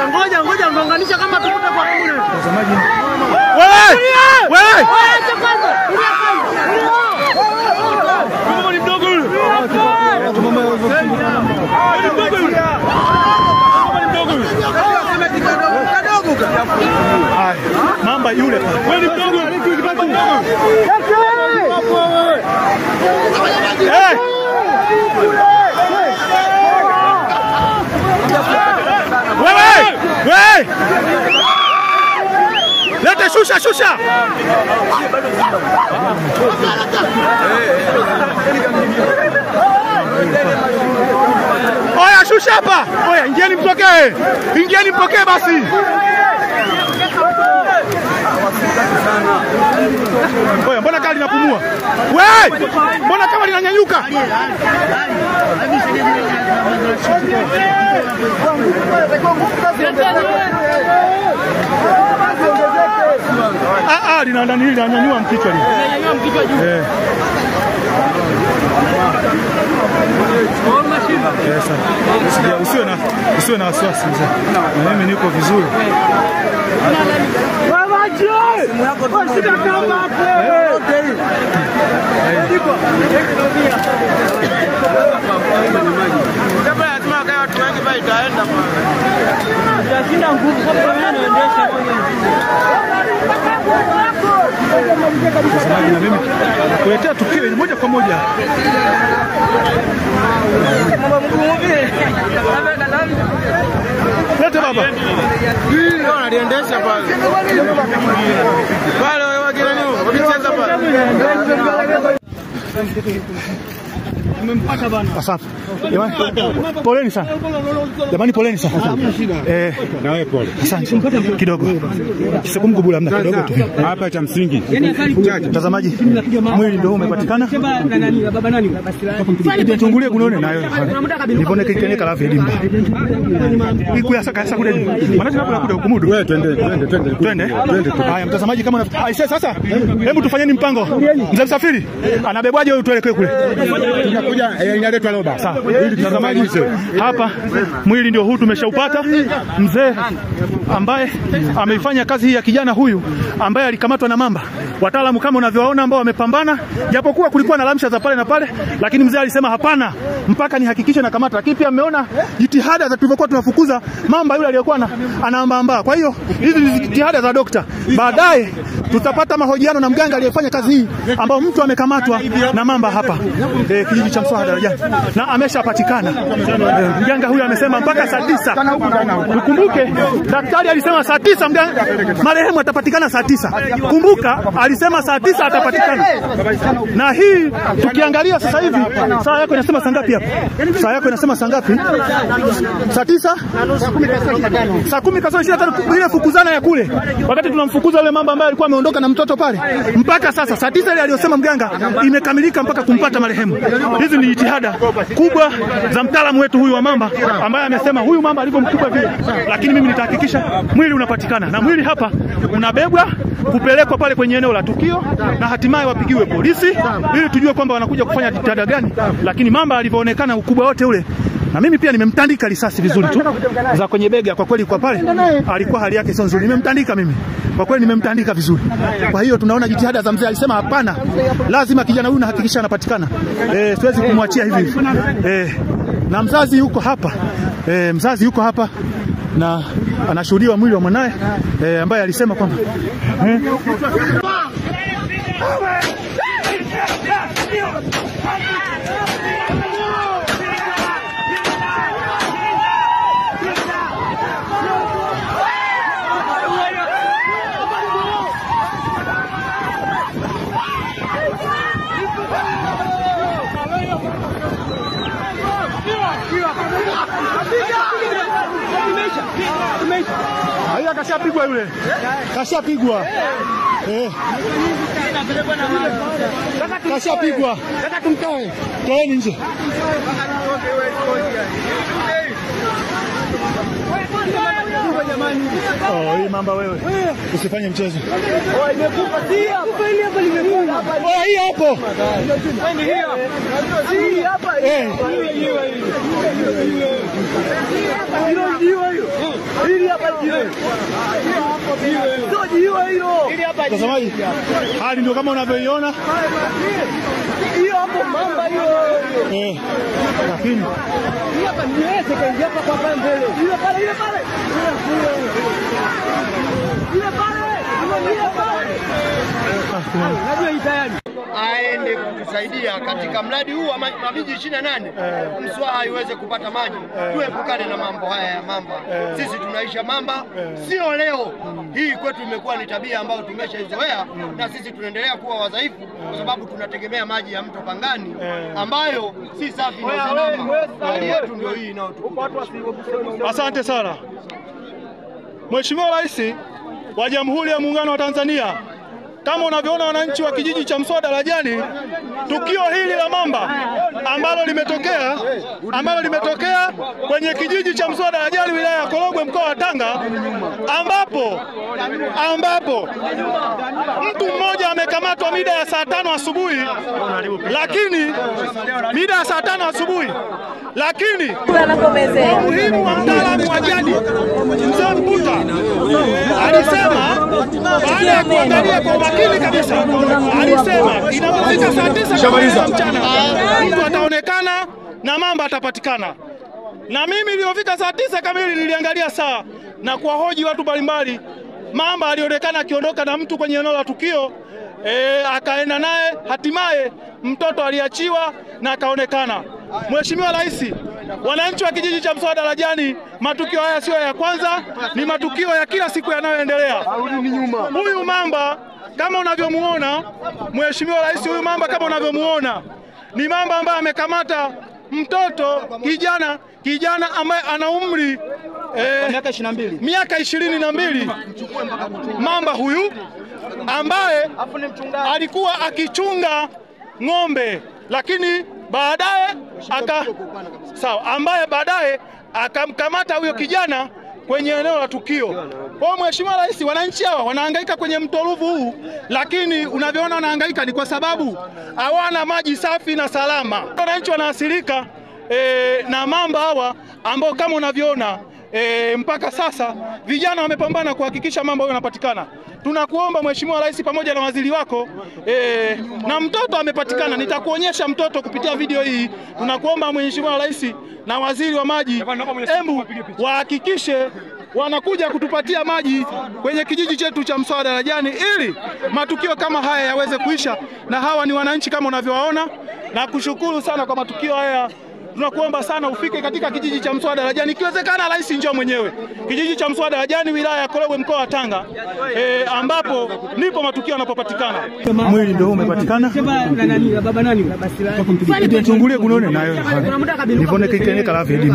Sasa ngoja ngounganisha kama tukuta kwa kule. Mtazamaji. Wewe! Acha kwanza. Mama ni mdogo yule. Mamba yule pale. Wewe ni mdogo. Wewe! Leta shusha. Oya shusha hapa. Oya ingieni mpokee basi. Oya mbona kali linapumua? Wewe! Mbona kama linanyanyuka? Linanyanyua mkichwa ni. Linanyanyua mkichwa juu. Usiwe na wasiwasi mzee. Na mimi niko vizuri. Mtazamaji na mimi nakuletea tukio moja kwa moja. Leta baba. Ndio analiendesha pale. Pale wakicheza pale. Umempata bana. Asante. Poleni sana. Jamani poleni sana. Na wewe pole. Asante. Kidogo. Sikumgubula hamna kidogo tu. Hapa cha msingi. Mtazamaji, mwili ndio umepatikana. Baba nani? Tungulie kunone nayo. Nipone kiteneka la vidimba. Ikuya sasa kule. Maana tunakuja kumudu. Wewe twende. Haya mtazamaji kama sasa hebu tufanyeni mpango. Mzee Msafiri anabebwaje wewe tuelekee kule. Tunakuja inaletwa roba. Sawa. Mtazamaji hapa mwili ndio huu tumeshaupata. Mzee ambaye ameifanya kazi hii ya kijana huyu ambaye alikamatwa na mamba. Wataalamu kama unavyowaona ambao wamepambana, japokuwa kulikuwa na lamsha za pale na pale, lakini mzee alisema hapana mpaka nihakikishe na kamata. Lakini pia ameona jitihada za tulivyokuwa tunafukuza mamba yule aliyokuwa anaamba. Kwa hiyo hizi ni jitihada za dokta. Baadaye tutapata mahojiano na mganga aliyefanya kazi hii ambao mtu amekamatwa na mamba hapa kijiji cha Mswaha Darajani na ameshapatikana. Mganga huyu amesema mpaka saa 9. Tukumbuke daktari alisema saa 9 marehemu atapatikana saa 9. Kumbuka alisema saa 9 atapatikana. Na hii tukiangalia sasa hivi saa yako inasema saa ngapi hapa? Saa yako inasema saa ngapi? Saa 9? Saa 10 kasoro 25 ile fukuzana ya kule. Wakati tunamfukuza yule mamba ambaye alikuwa ameondoka na mtoto pale. Mpaka sasa saa 9 ile aliyosema mganga imekamilika mpaka kumpata marehemu. Hizi ni jitihada kubwa za mtaalamu wetu huyu wa mamba ambaye amesema huyu mamba alivyomtupa vile, lakini mimi nitahakikisha mwili unapatikana na mwili hapa unabebwa kupelekwa pale kwenye eneo la tukio na hatimaye wapigiwe polisi ili tujue kwamba wanakuja kufanya jitihada gani. Lakini mamba alivyoonekana ukubwa wote ule, na mimi pia nimemtandika risasi vizuri tu za kwenye bega. Kwa kweli kwa pale alikuwa hali yake sio nzuri, nimemtandika mimi kwa kweli, nimemtandika vizuri. Kwa hiyo tunaona jitihada za mzee, alisema hapana, lazima kijana huyu nahakikisha anapatikana. Siwezi kumwachia hivi. Na mzazi yuko hapa. Mzazi yuko hapa na anashuhudia mwili wa mwanae ambaye alisema kwamba haya kashapigwa yule. Kashapigwa. Kashapigwa. Nataka tumtoe. Toeni nje. Oh, hii mamba wewe. Usifanye mchezo. Oh, imekufa si hapa ile hapa limekufa. Oh, hii hapo. Hii hapa. Hili hapa jiwe. Sio jiwe hilo. Hili hapa jiwe. Mtazamaji, hali ndio kama unavyoiona. Hiyo hapo mamba hiyo. Lakini hapa niweze kaingia hapa kwa pale mbele. Ile pale. Ile pale. Unajua hii tayari. Aende kutusaidia katika mradi huu wa mabiji 28 Mswaha iweze kupata maji. Tuepukane na mambo haya ya mamba. Sisi tunaisha mamba sio leo. Hii kwetu imekuwa ni tabia ambayo tumeshaizoea na sisi tunaendelea kuwa wadhaifu kwa sababu tunategemea maji ya mto Pangani ambayo si safi na salama. Hali yetu ndio hii inayotukuta. asante sana. Mheshimiwa Rais wa Jamhuri ya Muungano wa Tanzania, kama unavyoona wananchi wa kijiji cha Mswa Darajani, tukio hili la mamba ambalo limetokea kwenye kijiji cha Mswa Darajani, wilaya ya Korogwe, mkoa wa Tanga, ambapo mtu mmoja amekamatwa mida ya saa 5 asubuhi, lakini mida ya saa 5 asubuhi, lakini muhimu wa mtaalamu wa jadi Mzee Mputa alisema, baada ya kuangalia kwa makini kabisa, alisema inapofika saa 9 mchana mtu ataonekana na mamba atapatikana. Na mimi iliyofika saa 9 kamili niliangalia saa na kuwahoji watu mbalimbali. Mamba alionekana akiondoka na mtu kwenye eneo la tukio, akaenda naye, hatimaye mtoto aliachiwa na akaonekana. Mheshimiwa Rais, wananchi wa kijiji cha Mswa Darajani, matukio haya sio ya kwanza, ni matukio ya kila siku yanayoendelea. Huyu mamba kama unavyomuona, Mheshimiwa Rais, huyu mamba kama unavyomuona ni mamba ambaye amekamata mtoto kijana ambaye ana umri miaka 22. Mamba huyu ambaye alikuwa akichunga ng'ombe, lakini baadaye akamkamata huyo kijana kwenye eneo la tukio. Kwa Mheshimiwa Rais, wananchi hawa wanahangaika kwenye mto Ruvu huu, lakini unavyoona wanahangaika ni kwa sababu hawana maji safi na salama. Wananchi wanaathirika na mamba hawa ambao kama unavyoona mpaka sasa vijana wamepambana kuhakikisha mamba huyo yanapatikana. Tunakuomba Mheshimiwa Rais pamoja na waziri wako, na mtoto amepatikana, nitakuonyesha mtoto kupitia video hii. Tunakuomba Mheshimiwa Rais na waziri wa maji, embu wahakikishe wanakuja kutupatia maji kwenye kijiji chetu cha Mswa Darajani ili matukio kama haya yaweze kuisha. Na hawa ni wananchi kama unavyowaona, na kushukuru sana kwa matukio haya. Tunakuomba sana ufike katika kijiji cha Mswa Darajani, ikiwezekana Rais njoo mwenyewe. Kijiji cha Mswa Darajani, wilaya ya Korogwe, mkoa wa Tanga, ambapo ndipo matukio yanapopatikana. Mwili ndio umepatikana. Baba nani? Baba Silani. Tuchungulie kunone nayo. Nivone kikeneka la vidi.